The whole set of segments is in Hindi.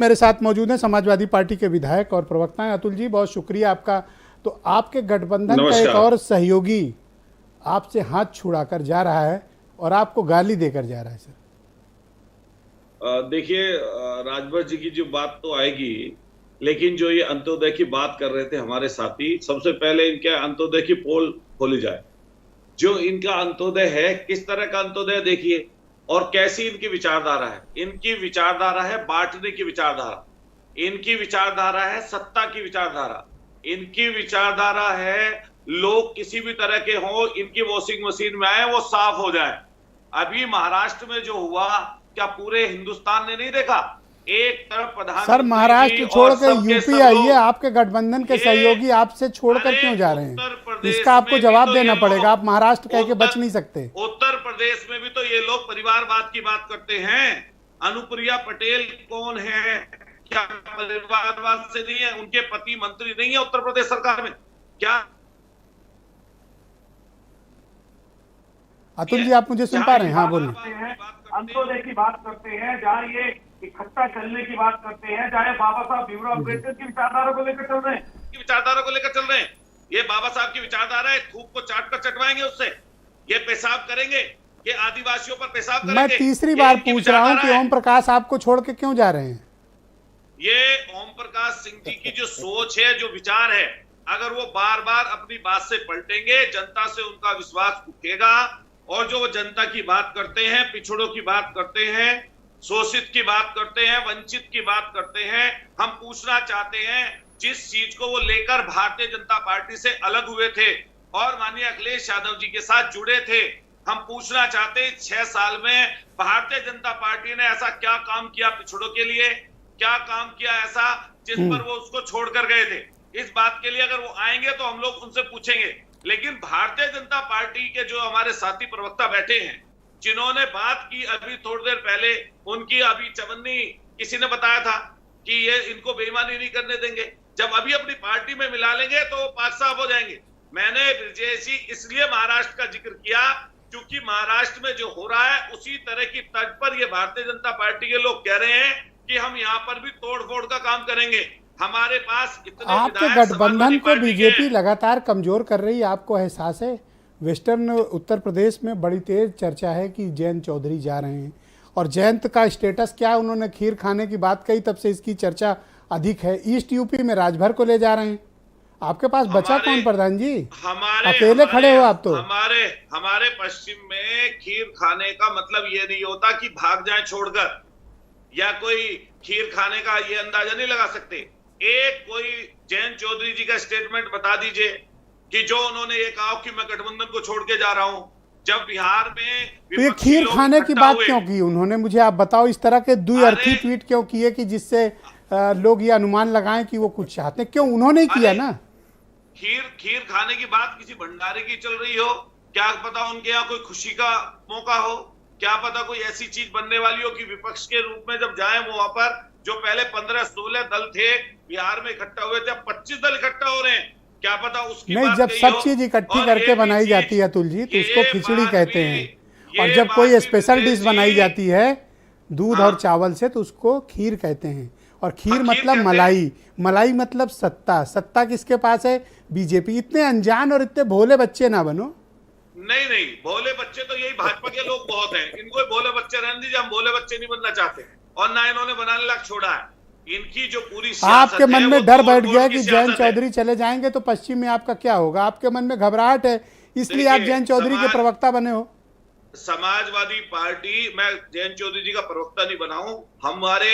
मेरे साथ मौजूद हैं समाजवादी पार्टी के विधायक और प्रवक्ता हैं अतुल जी, बहुत शुक्रिया आपका। तो आपके गठबंधन का एक और सहयोगी आपसे हाथ छुड़ाकर जा रहा है और आपको गाली देकर जा रहा है सर। देखिए, राजभर जी की जो बात तो आएगी, लेकिन जो ये अंत्योदय की बात कर रहे थे हमारे साथी, सबसे पहले इनके अंत्योदय की पोल खोली जाए। जो इनका अंत्योदय है, किस तरह का अंत्योदय देखिए और कैसी इनकी विचारधारा है। इनकी विचारधारा है बांटने की विचारधारा, इनकी विचारधारा है सत्ता की विचारधारा, इनकी विचारधारा है लोग किसी भी तरह के हो, इनकी वॉशिंग मशीन में आए वो साफ हो जाए। अभी महाराष्ट्र में जो हुआ, क्या पूरे हिंदुस्तान ने नहीं देखा? एक तरफ प्रधानमंत्री सर महाराष्ट्र छोड़ के यूपी आइए, आपके गठबंधन के सहयोगी आपसे छोड़कर क्यों जा रहे हैं? इसका आपको जवाब देना पड़ेगा। आप महाराष्ट्र कह के बच नहीं सकते। उत्तर प्रदेश में भी तो ये लोग परिवारवाद की बात करते हैं। अनुप्रिया पटेल कौन है? क्या परिवारवाद से नहीं है? उनके पति मंत्री नहीं है उत्तर प्रदेश सरकार में? क्या अतुल जी आप मुझे सुन पा रहे हैं? हाँ बोलिए। अंत्योदय की बात करते हैं, जहाँ ये इकट्ठा चलने की बात करते हैं, चाहे बाबा साहब भीमराव अम्बेडकर की विचारधारा को लेकर चल रहे हैं, विचारधारा को लेकर चल रहे हैं। ये बाबा साहब की विचारधारा है, थूक को चाट कर चटवाएंगे उससे, ये पेशाब करेंगे, ये आदिवासियों पर पेशाब करेंगे। मैं तीसरी बार पूछ रहा हूँ कि ओम प्रकाश आपको छोड़ के क्यों जा रहे हैं? ये ओम प्रकाश सिंह जी की जो सोच है, जो विचार है, अगर वो बार बार अपनी बात से पलटेंगे, जनता से उनका विश्वास उठेगा। और जो वो जनता की बात करते हैं, पिछड़ों की बात करते हैं, शोषित की बात करते हैं, वंचित की बात करते हैं, हम पूछना चाहते हैं जिस चीज को वो लेकर भारतीय जनता पार्टी से अलग हुए थे और माननीय अखिलेश यादव जी के साथ जुड़े थे, हम पूछना चाहते हैं 6 साल में भारतीय जनता पार्टी ने ऐसा क्या काम किया पिछड़ों के लिए? क्या काम किया ऐसा जिस पर वो उसको छोड़कर गए थे? इस बात के लिए अगर वो आएंगे तो हम लोग उनसे पूछेंगे। लेकिन भारतीय जनता पार्टी के जो हमारे साथी प्रवक्ता बैठे हैं, जिन्होंने बात की अभी थोड़ी देर पहले, उनकी अभी चवन्नी किसी ने बताया था कि ये इनको बेईमानी नहीं करने देंगे, जब अभी अपनी पार्टी में मिला लेंगे तो पाक साफ हो जाएंगे। मैंने ब्रजेश जी इसलिए महाराष्ट्र का जिक्र किया क्योंकि महाराष्ट्र में जो हो रहा है उसी तरह की तर्ज पर ये भारतीय जनता पार्टी के लोग कह रहे हैं कि हम यहाँ पर भी तोड़फोड़ का काम करेंगे। हमारे पास इतने आपके गठबंधन को बीजेपी लगातार कमजोर कर रही है, आपको एहसास है? वेस्टर्न उत्तर प्रदेश में बड़ी तेज चर्चा है कि जयंत चौधरी जा रहे हैं और जयंत का स्टेटस क्या है? उन्होंने खीर खाने की बात कही, तब से इसकी चर्चा अधिक है। ईस्ट यूपी में राजभर को ले जा रहे हैं। आपके पास बचा कौन प्रधान जी? अकेले खड़े हो आप तो। हमारे पश्चिम में खीर खाने का मतलब ये नहीं होता कि भाग जाए छोड़कर, या कोई खीर खाने का ये अंदाजा नहीं लगा सकते। एक कोई जयंत चौधरी जी का स्टेटमेंट बता दीजिए कि जो उन्होंने ये कहा कि मैं गठबंधन को छोड़ के जा रहा हूं। जब बिहार में तो ये खीर खाने की बात क्यों की उन्होंने, मुझे आप बताओ? इस तरह के द्विअर्थी ट्वीट क्यों किए कि जिससे लोग ये अनुमान लगाएं कि वो कुछ चाहते हैं? क्यों उन्होंने ही किया ना? खीर खाने की बात किसी भंडारे की चल रही हो, क्या पता उनके यहाँ कोई खुशी का मौका हो, क्या पता कोई ऐसी चीज बनने वाली हो कि विपक्ष के रूप में जब जाए वो वहां पर, जो पहले 15-16 दल थे बिहार में इकट्ठा हुए थे, अब 25 दल इकट्ठा हो रहे हैं, क्या पता उसकी नहीं। जब सब चीज इकट्ठी करके बनाई जाती है अतुल जी, तो उसको खिचड़ी कहते हैं। और जब कोई स्पेशल डिश बनाई जाती है दूध और चावल से, तो उसको खीर कहते हैं। और खीर मतलब मलाई, मलाई मतलब सत्ता। सत्ता किसके पास है? बीजेपी। इतने अनजान और इतने भोले बच्चे ना बनो। नहीं, भोले बच्चे तो यही भाजपा के लोग बहुत हैं। इनको भोले बच्चे रहने दीजिए, हम भोले बच्चे नहीं बनना चाहते और ना इन्होंने बनाने लायक छोड़ा है। इनकी जो पूरी आपके मन में डर बैठ गया कि जयंत चौधरी चले जाएंगे तो पश्चिम में आपका क्या होगा? आपके मन में घबराहट है, इसलिए आप जयंत चौधरी के प्रवक्ता बने हो। समाजवादी पार्टी, मैं जयंत चौधरी जी का प्रवक्ता नहीं बना हूं। हमारे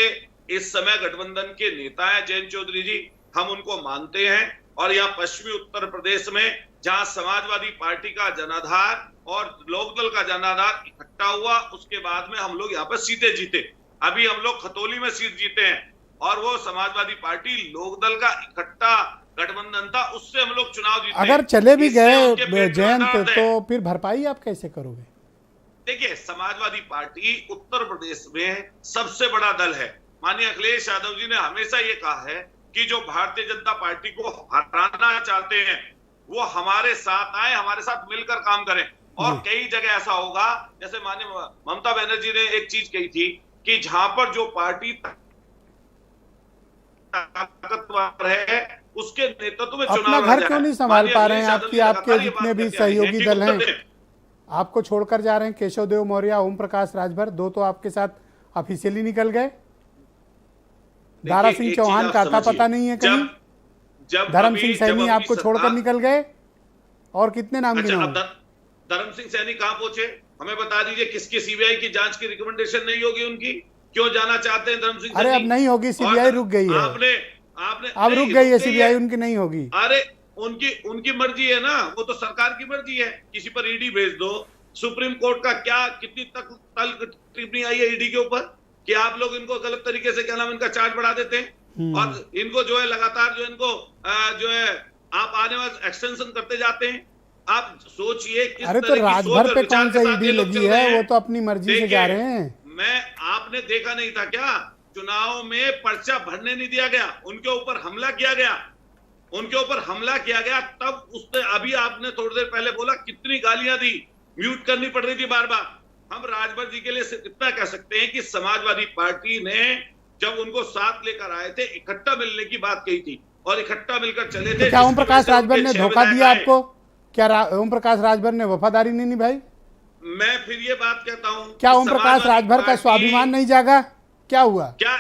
इस समय गठबंधन के नेता है जयंत चौधरी जी, हम उनको मानते हैं। और यहाँ पश्चिमी उत्तर प्रदेश में जहां समाजवादी पार्टी का जनाधार और लोकदल का जनाधार इकट्ठा हुआ, उसके बाद में हम लोग यहाँ पर सीटें जीते। अभी हम लोग खतौली में सीट जीते हैं और वो समाजवादी पार्टी लोकदल का इकट्ठा गठबंधन था, उससे हम लोग चुनाव जीते। अगर चले भी गए जयंत, तो फिर भरपाई आप कैसे करोगे? देखिए, समाजवादी पार्टी उत्तर प्रदेश में सबसे बड़ा दल है। माननीय अखिलेश यादव जी ने हमेशा ये कहा है कि जो भारतीय जनता पार्टी को हराना चाहते हैं वो हमारे साथ आए, हमारे साथ मिलकर काम करें। और कई जगह ऐसा होगा, जैसे माननीय ममता बनर्जी ने एक चीज कही थी कि जहां पर जो पार्टी ताकतवर है उसके नेतृत्व में अपना चुनाव घर क्यों नहीं संभाल पा रहे हैं? आपके लगातार ये जितने बात भी कहते आ रही है सहयोगी कि दल उत्तर हैं दें। आपको छोड़कर जा रहे हैं। केशव देव मौर्य, ओम प्रकाश राजभर, दो तो आपके साथ ऑफिशियली निकल गए। दारा देखिए, सिंह एक चौहान चीज का आप आता समझिए, पता नहीं है कहीं। जब धर्म अभी- सिंह जब सैनी अभी आपको छोड़कर सरकार- निकल गए, और कितने नाम अच्छा, गिनाऊं? अब धर्म सिंह सैनी कहां पहुंचे? हमें बता दीजिए, किसकी सीबीआई की जांच की रिकमेंडेशन नहीं होगी उनकी? क्यों जाना चाहते हैं धर्म सिंह अरे सैनी? अब नहीं होगी, सीबीआई और रुक गई है। आपने आपने अब नहीं, रुक गई है गई सीबीआई, उनकी नहीं होगी। अरे उनकी उनकी मर्जी है ना, वो तो सरकार की मर्जी है। किसी पर ईडी भेज दो। सुप्रीम कोर्ट का क्या कितनी तक टिप्पणी आई है ईडी के ऊपर कि आप लोग इनको गलत तरीके से क्या नाम इनका चार्ज बढ़ा देते हैं और इनको जो है लगातार जो इनको जो है आप आने वाले एक्सटेंशन करते जाते हैं। आप सोचिए किस अरे तो तरह की सोच राजभर और पे विचार कौन के सा साथ ईडी ये लोग लगी चल रहे है? हैं। वो तो अपनी मर्जी से जा देखिए, रहे हैं। आपने देखा नहीं था क्या? चुनाव में पर्चा भरने नहीं दिया गया, उनके ऊपर हमला किया गया, उनके ऊपर हमला किया गया। तब उसने अभी आपने थोड़ी देर पहले बोला कितनी गालियां दी, म्यूट करनी पड़ रही थी बार बार। हम राजभर जी के लिए सिर्फ इतना कह सकते हैं कि समाजवादी पार्टी ने जब उनको साथ लेकर आए थे, इकट्ठा मिलने की बात कही थी और इकट्ठा मिलकर चले थे। तो क्या ओम जिसकी प्रकाश वजह से राजभर उनके ने 6 धोखा विधायक दिया आए। आपको? क्या ओम प्रकाश राजभर ने वफादारी नहीं निभाई? मैं फिर ये बात कहता हूं, क्या कि ओम प्रकाश समाजवादी राजभर का पार्टी- स्वाभिमान नहीं जागा? क्या हुआ? क्या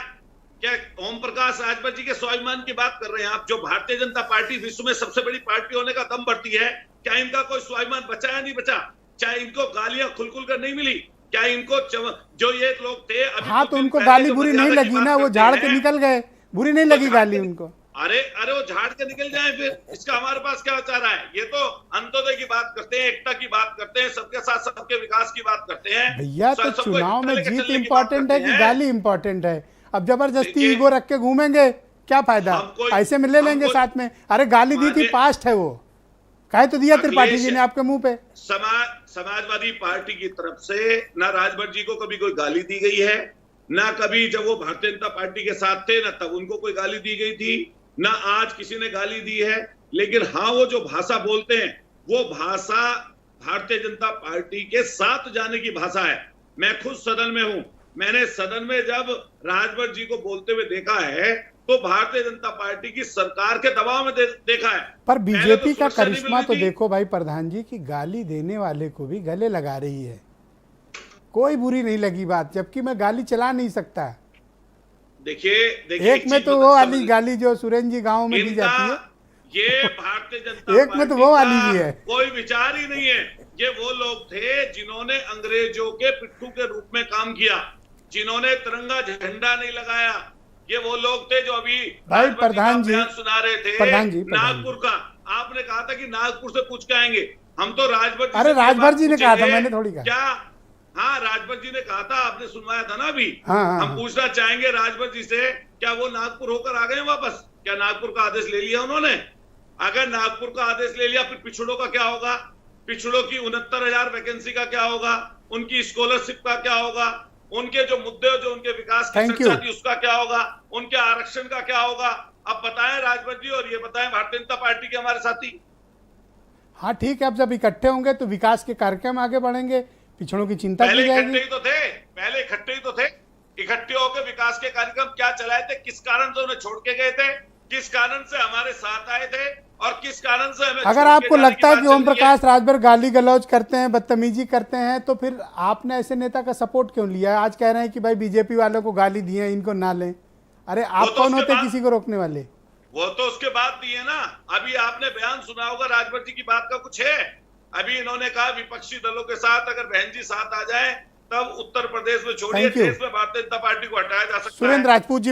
क्या ओम प्रकाश राजभर जी के स्वाभिमान की बात कर रहे हैं आप? जो भारतीय जनता पार्टी विश्व में सबसे बड़ी पार्टी होने का दम भरती है, क्या इनका कोई स्वाभिमान बचा या नहीं बचा? चाहे इनको गालियां खुल कर नहीं मिली? क्या इनको जो ये लोग थे अभी हाँ, कुछ तो दिन उनको पहले गाली जो बुरी मर्यादा नहीं की लगी बात ना, वो करते झाड़ हैं, के निकल गए। बुरी नहीं लगी गाली उनको। अरे वो झाड़ के निकल जाए, फिर इसका हमारे पास क्या चाह रहा है? ये तो अंत्योदय की बात करते हैं, एकता की बात करते हैं, सबके साथ सबके विकास की बात करते हैं। भैया तो सबको चुनाव एकता में लेकर जीत चलने की बात इंपॉर्टेंट है करते कि हैं। गाली इंपॉर्टेंट है? अब जबरदस्ती देखिए, ईगो रख के घूमेंगे, क्या फायदा? हमको- ऐसे में ले लेंगे हमको- साथ में। अरे गाली दी थी, माने- पास्ट है वो। कहे तो दिया त्रिपाठी जी ने आपके मुंह पे। समाजवादी पार्टी की तरफ से ना राजभर जी को कभी कोई गाली दी गई है, ना कभी जब वो भारतीय जनता पार्टी के साथ थे ना तब उनको कोई गाली दी गई थी, ना आज किसी ने गाली दी है। लेकिन हाँ, वो जो भाषा बोलते हैं वो भाषा भारतीय जनता पार्टी के साथ जाने की भाषा है। मैं खुद सदन में हूं, मैंने सदन में जब राजभर जी को बोलते हुए देखा है तो भारतीय जनता पार्टी की सरकार के दबाव में देखा है। पर पहले बीजेपी तो का सुरक्षा नहीं मिल करिश्मा रही तो थी। देखो भाई प्रधान जी की गाली देने वाले को भी गले लगा रही है। कोई बुरी नहीं लगी बात, जबकि मैं गाली चला नहीं सकता। देखिए एक में तो वो वाली गाली जो सुरेंद्र जी गांव में दी जाती है, ये भारतीय जनता एक में तो वो वाली भी है। कोई विचार ही नहीं है। ये वो लोग थे जिन्होंने अंग्रेजों के पिट्ठू के रूप में काम किया, जिन्होंने तिरंगा झंडा नहीं लगाया। ये वो लोग थे जो अभी भाई राजभर प्रधान का जी, बयान सुना रहे थे प्रधान जी, नागपुर का। आपने कहा था कि नागपुर से पूछ के आएंगे। हम तो राजभर जी अरे से ये राजभर बात जी ने पूछे कहा था, थे, मैंने थोड़ी कहा। क्या? हाँ, राजभर जी ने कहा था, आपने सुनवाया था ना अभी। हाँ। हम पूछना चाहेंगे राजभर जी से, क्या वो नागपुर होकर आ गए वापस? क्या नागपुर का आदेश ले लिया उन्होंने? अगर नागपुर का आदेश ले लिया, फिर पिछड़ों का क्या होगा? पिछड़ों की 69,000 वैकेंसी का क्या होगा? उनकी स्कॉलरशिप का क्या होगा? उनके जो मुद्दे जो उनके विकास की Thank चर्चा you. थी उसका क्या होगा? उनके आरक्षण का क्या होगा? अब बताएं राजभर जी, और ये बताएं भारतीय जनता पार्टी के हमारे साथी। हाँ ठीक है, अब जब इकट्ठे होंगे तो विकास के कार्यक्रम आगे बढ़ेंगे, पिछड़ों की चिंता पहले की इकट्ठे जाएगी। ही तो थे, पहले इकट्ठे ही तो थे। इकट्ठे होकर विकास के कार्यक्रम क्या चलाए थे? किस कारण से उन्हें छोड़ के गए थे? किस कारण से हमारे साथ आए थे? और किस कारण से हमें अगर छोड़ के आपको जाने लगता है की कि बात ओम चल रही है? प्रकाश राजभर गाली गलौज करते हैं, बदतमीजी करते हैं, तो फिर आपने ऐसे नेता का सपोर्ट क्यों लिया? आज कह रहे हैं कि भाई बीजेपी वालों को गाली दी है, इनको ना लें। अरे आप तो कौन उसके होते बाद- किसी को रोकने वाले? वो तो उसके बाद दिए ना। अभी आपने बयान सुना होगा राजभर जी की बात का कुछ है? अभी इन्होंने कहा विपक्षी दलों के साथ अगर बहन जी साथ आ जाए तब उत्तर प्रदेश में छोड़िए, Thank you. देश में भारतीय जनता पार्टी को हटाया जा सकता है। सुरेंद्र राजपूत जी।